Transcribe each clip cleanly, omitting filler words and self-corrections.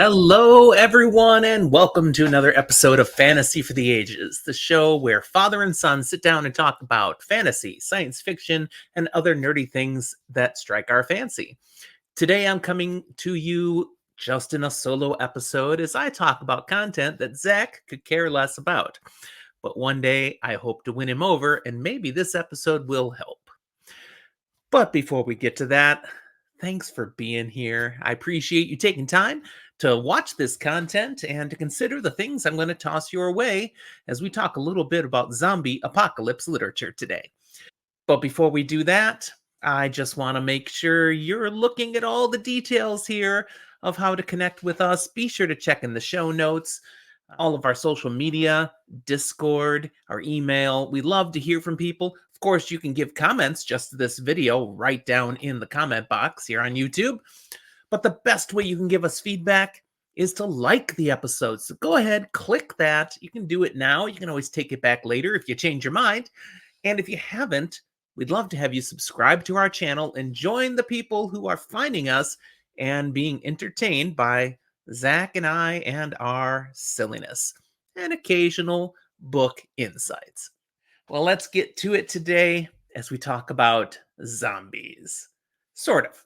Hello, everyone, and welcome to another episode of Fantasy for the Ages, the show where father and son sit down and talk about fantasy, science fiction, and other nerdy things that strike our fancy. Today, I'm coming to you just in a solo episode as I talk about content that Zach could care less about. But one day, I hope to win him over, and maybe this episode will help. But before we get to that, thanks for being here. I appreciate you taking time to watch this content and to consider the things I'm going to toss your way as we talk a little bit about zombie apocalypse literature today. But before we do that, I just want to make sure you're looking at all the details here of how to connect with us. Be sure to check in the show notes, all of our social media, Discord, our email. We love to hear from people. Of course, you can give comments just to this video right down in the comment box here on YouTube. But the best way you can give us feedback is to like the episode. So go ahead, click that. You can do it now. You can always take it back later if you change your mind. And if you haven't, we'd love to have you subscribe to our channel and join the people who are finding us and being entertained by Zach and I and our silliness and occasional book insights. Well, let's get to it today as we talk about zombies. Sort of.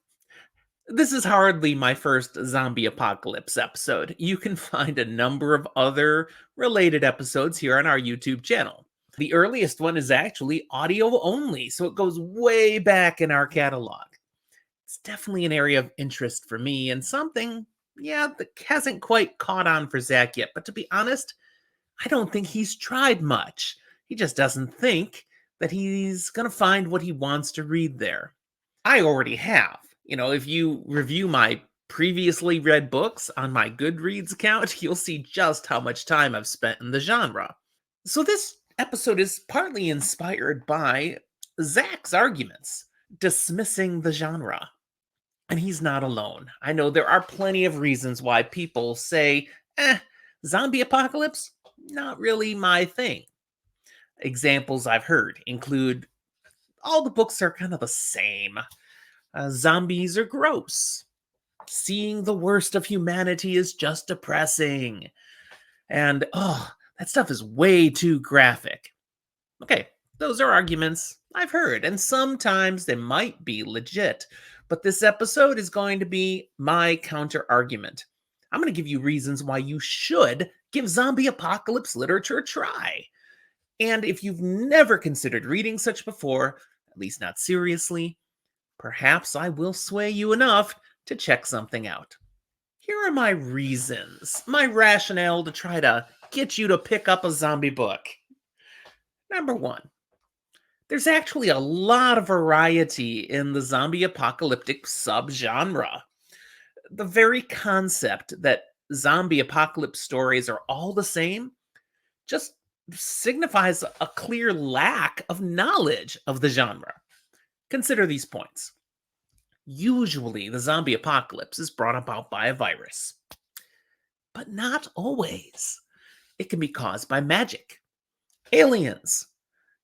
This is hardly my first zombie apocalypse episode. You can find a number of other related episodes here on our YouTube channel. The earliest one is actually audio only, so it goes way back in our catalog. It's definitely an area of interest for me and something, that hasn't quite caught on for Zach yet. But to be honest, I don't think he's tried much. He just doesn't think that he's going to find what he wants to read there. I already have. If you review my previously read books on my Goodreads account, you'll see just how much time I've spent in the genre. So this episode is partly inspired by Zach's arguments dismissing the genre. And he's not alone. I know there are plenty of reasons why people say, zombie apocalypse? Not really my thing. Examples I've heard include all the books are kind of the same. Zombies are gross. Seeing the worst of humanity is just depressing. And, that stuff is way too graphic. Okay, those are arguments I've heard, and sometimes they might be legit. But this episode is going to be my counter argument. I'm going to give you reasons why you should give zombie apocalypse literature a try. And if you've never considered reading such before, at least not seriously, perhaps I will sway you enough to check something out. Here are my reasons, my rationale to try to get you to pick up a zombie book. Number one, there's actually a lot of variety in the zombie apocalyptic subgenre. The very concept that zombie apocalypse stories are all the same just signifies a clear lack of knowledge of the genre. Consider these points. Usually, the zombie apocalypse is brought about by a virus, but not always. It can be caused by magic, aliens,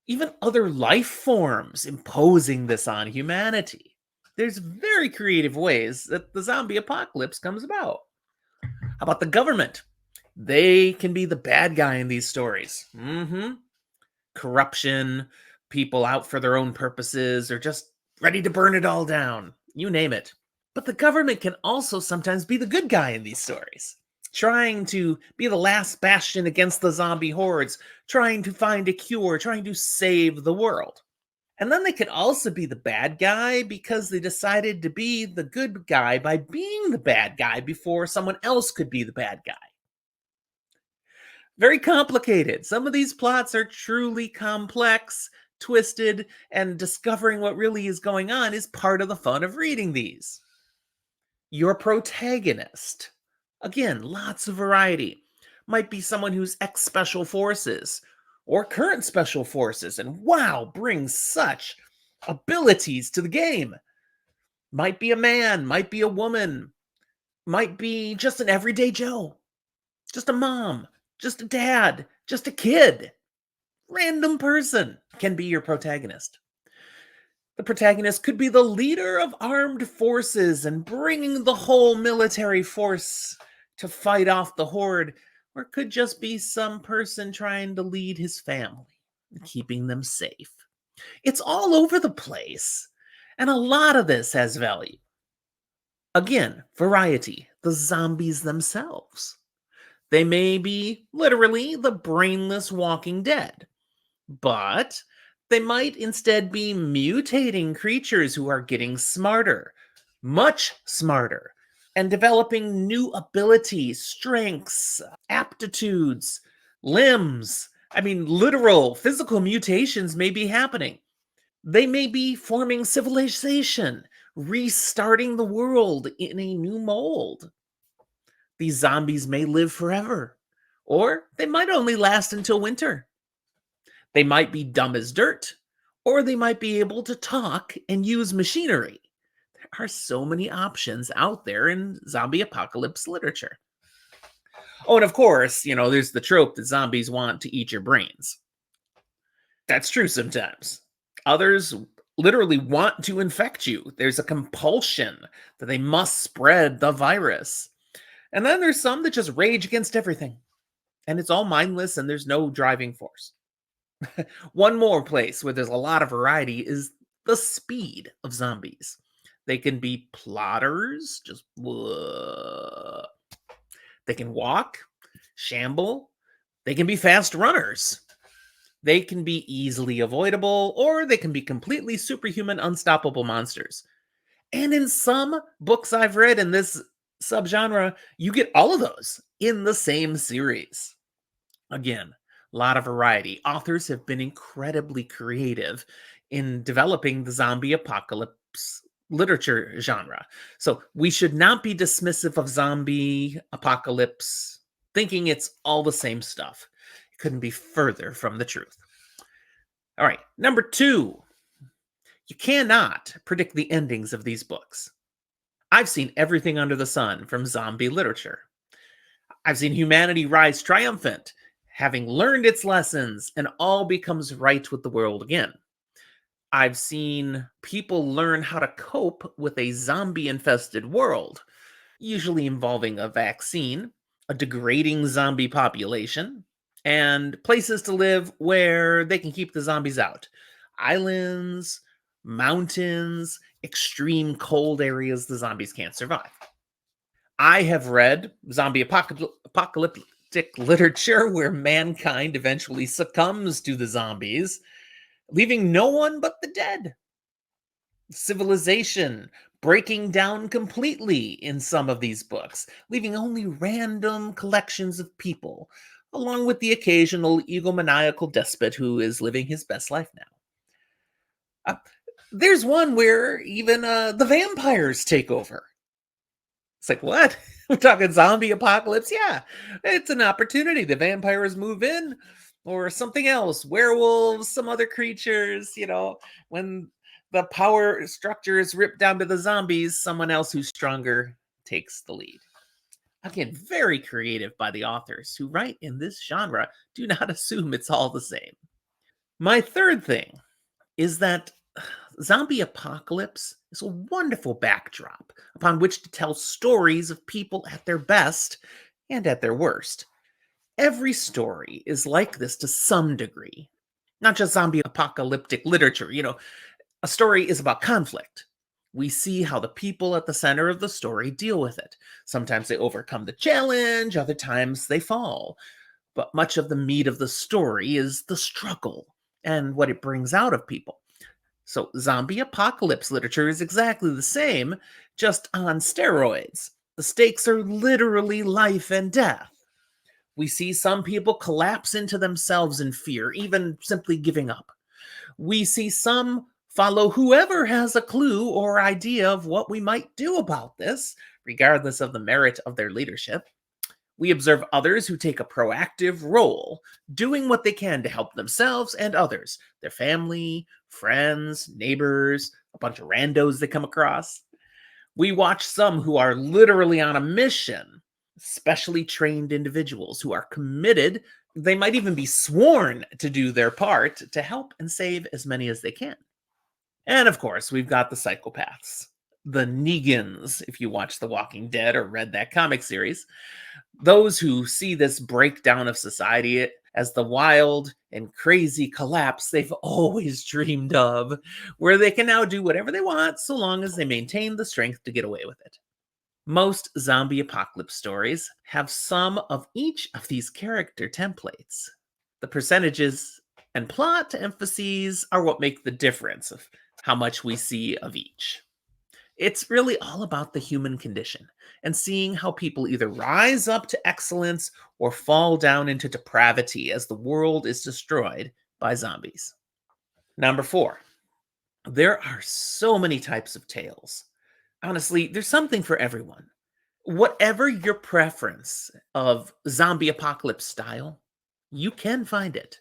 even other life forms imposing this on humanity. There's very creative ways that the zombie apocalypse comes about. How about the government? They can be the bad guy in these stories. Corruption, people out for their own purposes, or just ready to burn it all down. You name it. But the government can also sometimes be the good guy in these stories, trying to be the last bastion against the zombie hordes, trying to find a cure, trying to save the world. And then they could also be the bad guy because they decided to be the good guy by being the bad guy before someone else could be the bad guy. Very complicated. Some of these plots are truly complex, twisted, and discovering what really is going on is part of the fun of reading these. Your protagonist, again, lots of variety, might be someone who's ex-special forces or current special forces and brings such abilities to the game. Might be a man, might be a woman, might be just an everyday Joe, just a mom, just a dad, just a kid. Random person can be your protagonist. The protagonist could be the leader of armed forces and bringing the whole military force to fight off the horde, or it could just be some person trying to lead his family, keeping them safe. It's all over the place, and a lot of this has value. Again, variety, the zombies themselves. They may be literally the brainless walking dead, but they might instead be mutating creatures who are getting smarter, much smarter, and developing new abilities, strengths, aptitudes, limbs. I mean, literal physical mutations may be happening. They may be forming civilization, restarting the world in a new mold. These zombies may live forever, or they might only last until winter. They might be dumb as dirt, or they might be able to talk and use machinery. There are so many options out there in zombie apocalypse literature. Oh, and of course, there's the trope that zombies want to eat your brains. That's true sometimes. Others literally want to infect you. There's a compulsion that they must spread the virus. And then there's some that just rage against everything. And it's all mindless and there's no driving force. One more place where there's a lot of variety is the speed of zombies. They can be plotters, just they can walk, shamble. They can be fast runners. They can be easily avoidable, or they can be completely superhuman, unstoppable monsters. And in some books I've read in this subgenre, you get all of those in the same series. Again, a lot of variety. Authors have been incredibly creative in developing the zombie apocalypse literature genre. So we should not be dismissive of zombie apocalypse, thinking it's all the same stuff. It couldn't be further from the truth. All right, number 2. You cannot predict the endings of these books. I've seen everything under the sun from zombie literature. I've seen humanity rise triumphant, having learned its lessons, and all becomes right with the world again. I've seen people learn how to cope with a zombie infested world, usually involving a vaccine, a degrading zombie population, and places to live where they can keep the zombies out. Islands, mountains, extreme cold areas the zombies can't survive. I have read zombie apocalyptic literature where mankind eventually succumbs to the zombies, leaving no one but the dead. Civilization breaking down completely in some of these books, leaving only random collections of people, along with the occasional egomaniacal despot who is living his best life now. Uh, there's one where even the vampires take over. It's like, what? We're talking zombie apocalypse? Yeah, it's an opportunity. The vampires move in, or something else. Werewolves, some other creatures, when the power structure is ripped down to the zombies, someone else who's stronger takes the lead. Again, very creative by the authors who write in this genre. Do not assume it's all the same. My third thing is that zombie apocalypse is a wonderful backdrop upon which to tell stories of people at their best and at their worst. Every story is like this to some degree, not just zombie apocalyptic literature. A story is about conflict. We see how the people at the center of the story deal with it. Sometimes they overcome the challenge, other times they fall. But much of the meat of the story is the struggle and what it brings out of people. So, zombie apocalypse literature is exactly the same, just on steroids. The stakes are literally life and death. We see some people collapse into themselves in fear, even simply giving up. We see some follow whoever has a clue or idea of what we might do about this, regardless of the merit of their leadership. We observe others who take a proactive role, doing what they can to help themselves and others, their family, friends, neighbors, a bunch of randos they come across. We watch some who are literally on a mission, specially trained individuals who are committed. They might even be sworn to do their part to help and save as many as they can. And of course, we've got the psychopaths. The Negans, if you watch The Walking Dead or read that comic series, those who see this breakdown of society as the wild and crazy collapse they've always dreamed of, where they can now do whatever they want so long as they maintain the strength to get away with it. Most zombie apocalypse stories have some of each of these character templates. The percentages and plot emphases are what make the difference of how much we see of each. It's really all about the human condition and seeing how people either rise up to excellence or fall down into depravity as the world is destroyed by zombies. Number four, there are so many types of tales. Honestly, there's something for everyone. Whatever your preference of zombie apocalypse style, you can find it.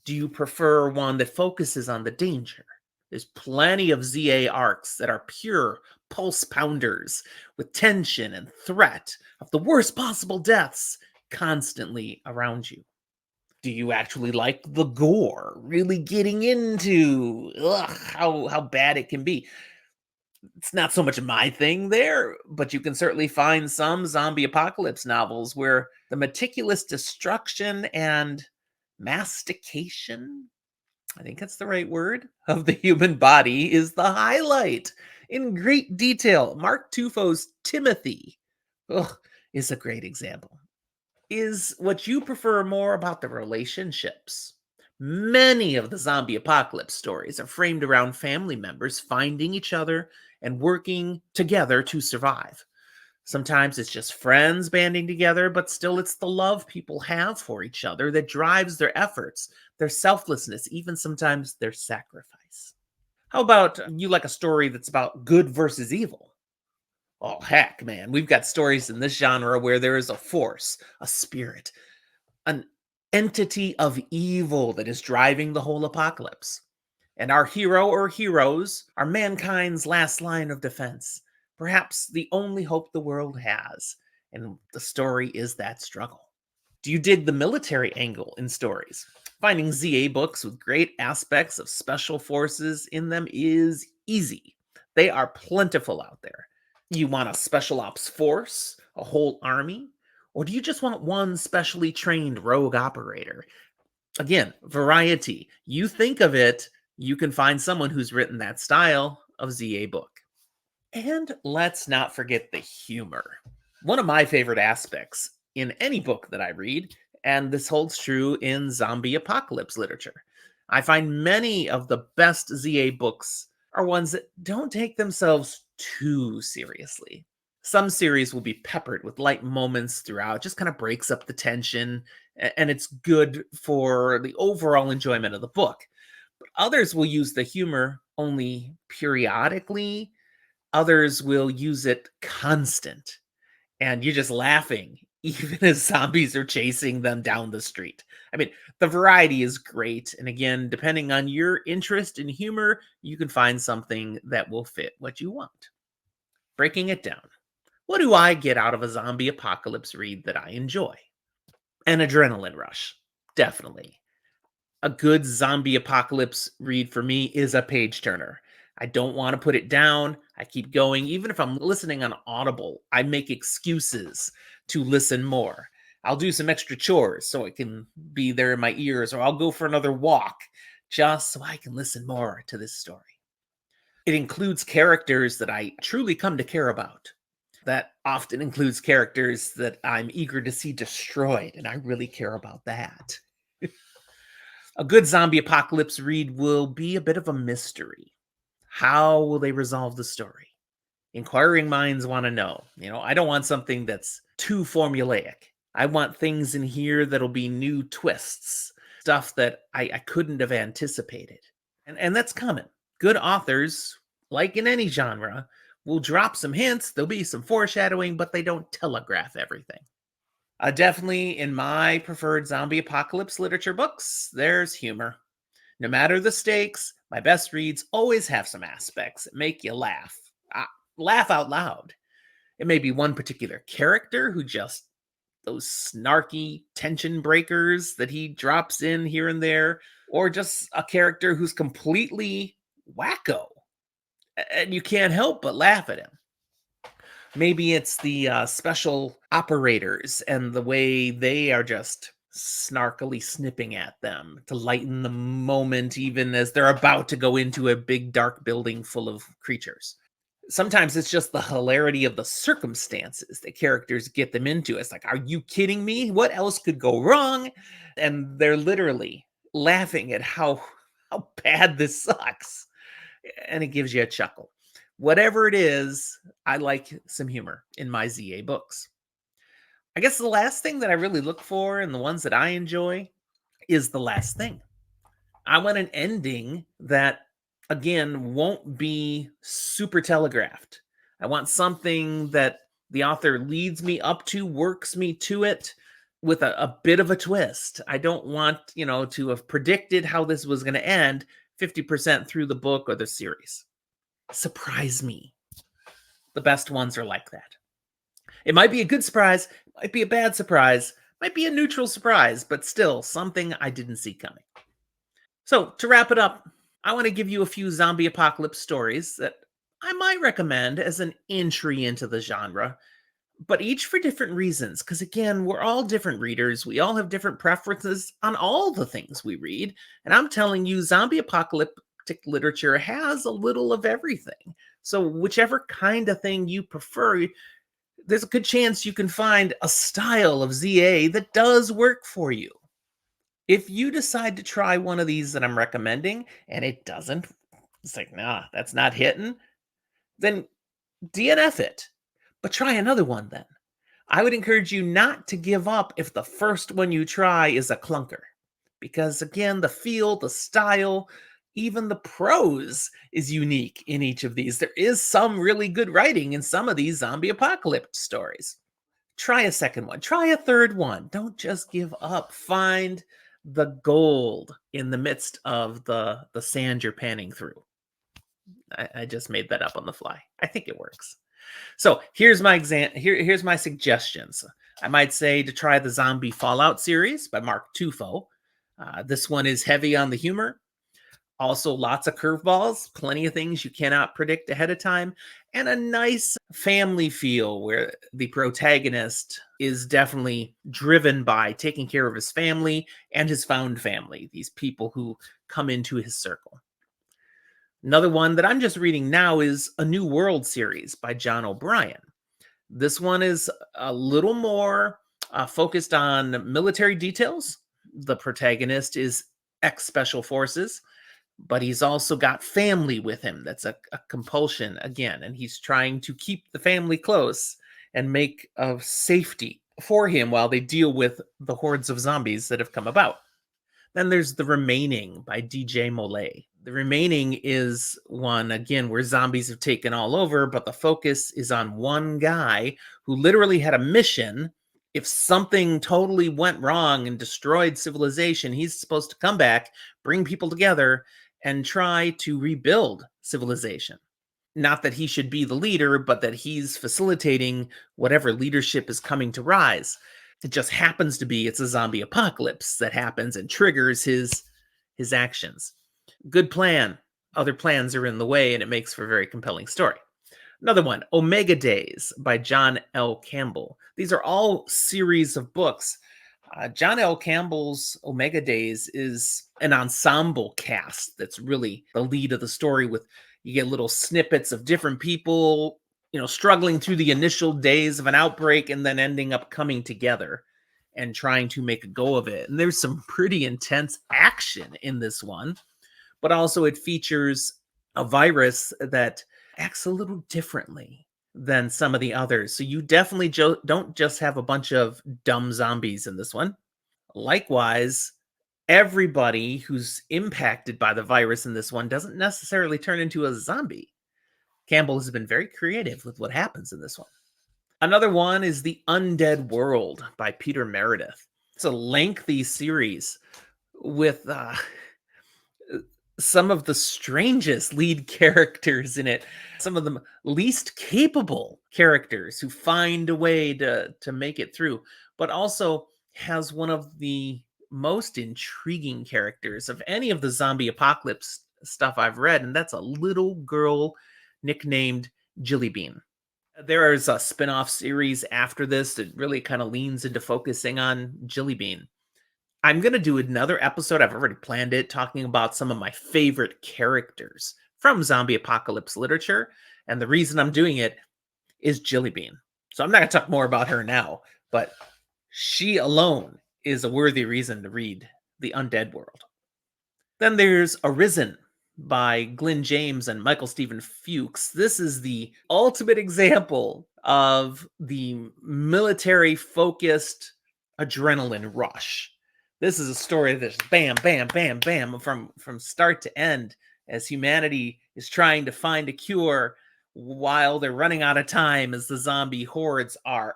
Do you prefer one that focuses on the danger? There's plenty of ZA arcs that are pure pulse pounders with tension and threat of the worst possible deaths constantly around you. Do you actually like the gore, really getting into how bad it can be? It's not so much my thing there, but you can certainly find some zombie apocalypse novels where the meticulous destruction and mastication, I think that's the right word, of the human body is the highlight in great detail. Mark Tufo's Timothy, ugh, is a great example. Is what you prefer more about the relationships? Many of the zombie apocalypse stories are framed around family members finding each other and working together to survive. Sometimes it's just friends banding together, but still it's the love people have for each other that drives their efforts, their selflessness, even sometimes their sacrifice. How about you like a story that's about good versus evil? Oh, heck, man. We've got stories in this genre where there is a force, a spirit, an entity of evil that is driving the whole apocalypse. And our hero or heroes are mankind's last line of defense, perhaps the only hope the world has. And the story is that struggle. Do you dig the military angle in stories? Finding ZA books with great aspects of special forces in them is easy. They are plentiful out there. You want a special ops force, a whole army, or do you just want one specially trained rogue operator? Again, variety. You think of it, you can find someone who's written that style of ZA book. And let's not forget the humor. One of my favorite aspects in any book that I read, and this holds true in zombie apocalypse literature. I find many of the best ZA books are ones that don't take themselves too seriously. Some series will be peppered with light moments throughout, just kind of breaks up the tension, and it's good for the overall enjoyment of the book. But others will use the humor only periodically. Others will use it constant, and you're just laughing even as zombies are chasing them down the street. I mean, the variety is great, and again, depending on your interest in humor, you can find something that will fit what you want. Breaking it down, what do I get out of a zombie apocalypse read that I enjoy? An adrenaline rush, definitely. A good zombie apocalypse read for me is a page turner. I don't want to put it down. I keep going. Even if I'm listening on Audible, I make excuses to listen more. I'll do some extra chores so it can be there in my ears, or I'll go for another walk just so I can listen more to this story. It includes characters that I truly come to care about. That often includes characters that I'm eager to see destroyed, and I really care about that. A good zombie apocalypse read will be a bit of a mystery. How will they resolve the story? Inquiring minds want to know. I don't want something that's too formulaic. I want things in here that'll be new twists, stuff that I couldn't have anticipated. And that's common. Good authors, like in any genre, will drop some hints, there'll be some foreshadowing, but they don't telegraph everything. Definitely in my preferred zombie apocalypse literature books, there's humor. No matter the stakes, my best reads always have some aspects that make you laugh. Laugh out loud. It may be one particular character who just those snarky tension breakers that he drops in here and there, or just a character who's completely wacko. and you can't help but laugh at him. Maybe it's the special operators and the way they are just snarkily snipping at them to lighten the moment, even as they're about to go into a big dark building full of creatures. Sometimes it's just the hilarity of the circumstances that characters get them into. It's like, are you kidding me? What else could go wrong? And they're literally laughing at how bad this sucks. And it gives you a chuckle. Whatever it is, I like some humor in my ZA books. I guess the last thing that I really look for and the ones that I enjoy is the last thing. I want an ending that, again, won't be super telegraphed. I want something that the author leads me up to, works me to it with a bit of a twist. I don't want, to have predicted how this was going to end 50% through the book or the series. Surprise me. The best ones are like that. It might be a good surprise, might be a bad surprise, might be a neutral surprise, but still something I didn't see coming. So, to wrap it up, I want to give you a few zombie apocalypse stories that I might recommend as an entry into the genre, but each for different reasons. Because again, we're all different readers. We all have different preferences on all the things we read. And I'm telling you, zombie apocalyptic literature has a little of everything. So, whichever kind of thing you prefer, there's a good chance you can find a style of ZA that does work for you. If you decide to try one of these that I'm recommending and it doesn't, it's like, nah, that's not hitting, then DNF it. But try another one then. I would encourage you not to give up if the first one you try is a clunker. Because again, the feel, the style, even the prose is unique in each of these. There is some really good writing in some of these zombie apocalypse stories. Try a second one, try a third one. Don't just give up. Find the gold in the midst of the sand you're panning through. I just made that up on the fly. I think it works. So here's my here's my suggestions. I might say to try the Zombie Fallout series by Mark Tufo. This one is heavy on the humor. Also, lots of curveballs, plenty of things you cannot predict ahead of time, and a nice family feel where the protagonist is definitely driven by taking care of his family and his found family, these people who come into his circle. Another one that I'm just reading now is A New World series by John O'Brien. This one is a little more focused on military details. The protagonist is ex special forces, but he's also got family with him. That's a compulsion again, and he's trying to keep the family close and make a safety for him while they deal with the hordes of zombies that have come about. Then there's The Remaining by DJ Molay. The Remaining is one, again, where zombies have taken all over, but the focus is on one guy who literally had a mission. If something totally went wrong and destroyed civilization, he's supposed to come back, bring people together, and try to rebuild civilization. Not that he should be the leader, but that he's facilitating whatever leadership is coming to rise. It just happens to be it's a zombie apocalypse that happens and triggers his actions. Good plan. Other plans are in the way, and it makes for a very compelling story. Another one, Omega Days by John L. Campbell. These are all series of books. John L. Campbell's Omega Days is an ensemble cast that's really the lead of the story. With you get little snippets of different people, struggling through the initial days of an outbreak and then ending up coming together and trying to make a go of it. And there's some pretty intense action in this one, but also it features a virus that acts a little differently than some of the others. So you definitely don't just have a bunch of dumb zombies in this one. Likewise, everybody who's impacted by the virus in this one doesn't necessarily turn into a zombie. Campbell has been very creative with what happens in this one. Another one is The Undead World by Peter Meredith. It's a lengthy series with some of the strangest lead characters in it, some of the least capable characters who find a way to make it through, but also has one of the most intriguing characters of any of the zombie apocalypse stuff I've read, and that's a little girl nicknamed Jilly Bean. There is a spin-off series after this that really kind of leans into focusing on Jilly Bean. I'm going to do another episode. I've already planned it, talking about some of my favorite characters from zombie apocalypse literature. And the reason I'm doing it is Jilly Bean. So I'm not going to talk more about her now, but she alone is a worthy reason to read The Undead World. Then there's Arisen by Glenn James and Michael Stephen Fuchs. This is the ultimate example of the military focused adrenaline rush. This is a story that's bam, bam, bam, bam from start to end as humanity is trying to find a cure while they're running out of time as the zombie hordes are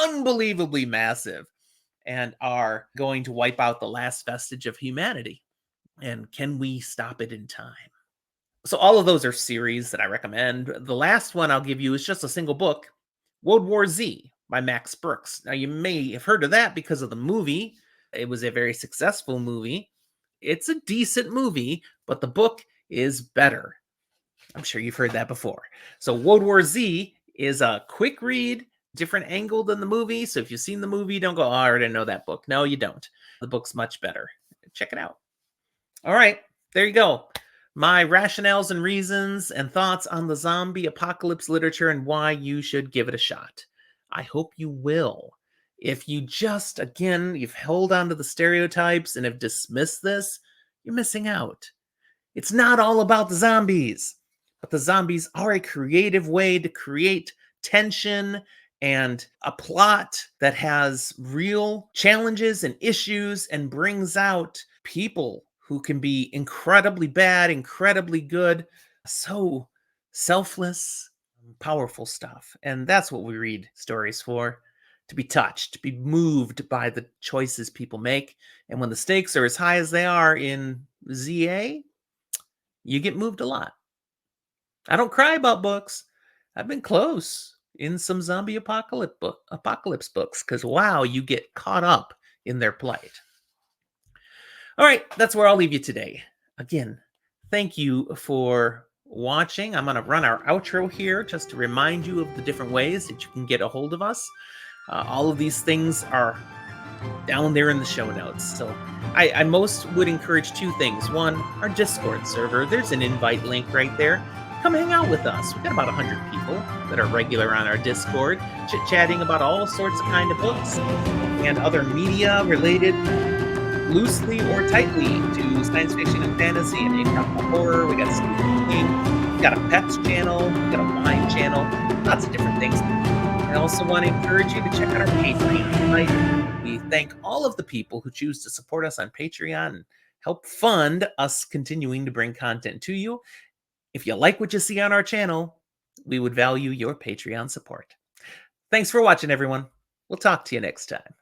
unbelievably massive and are going to wipe out the last vestige of humanity. And can we stop it in time? So all of those are series that I recommend. The last one I'll give you is just a single book, World War Z by Max Brooks. Now you may have heard of that because of the movie. It was a very successful movie. It's a decent movie, but the book is better. I'm sure you've heard that before. So World War Z is a quick read, different angle than the movie. So if you've seen the movie, don't go, oh, I already know that book. No, you don't. The book's much better. Check it out. All right, there you go. My rationales and reasons and thoughts on the zombie apocalypse literature and why you should give it a shot. I hope you will. If you just, again, you've held on to the stereotypes and have dismissed this, you're missing out. It's not all about the zombies, but the zombies are a creative way to create tension and a plot that has real challenges and issues and brings out people who can be incredibly bad, incredibly good, so selfless, powerful stuff. And that's what we read stories for, to be touched, to be moved by the choices people make. And when the stakes are as high as they are in ZA, you get moved a lot. I don't cry about books. I've been close in some zombie apocalypse books because, wow, you get caught up in their plight. All right, that's where I'll leave you today. Again, thank you for watching. I'm going to run our outro here just to remind you of the different ways that you can get a hold of us. All of these things are down there in the show notes. So I most would encourage two things. One, our Discord server. There's an invite link right there. Come hang out with us. We've got about 100 people that are regular on our Discord, chit-chatting about all sorts of kind of books and other media related loosely or tightly to science fiction and fantasy. I mean, we've got horror, we got Stephen King, we got a pets channel, we got a wine channel, lots of different things. I also want to encourage you to check out our Patreon tonight. We thank all of the people who choose to support us on Patreon and help fund us continuing to bring content to you. If you like what you see on our channel, we would value your Patreon support. Thanks for watching, everyone. We'll talk to you next time.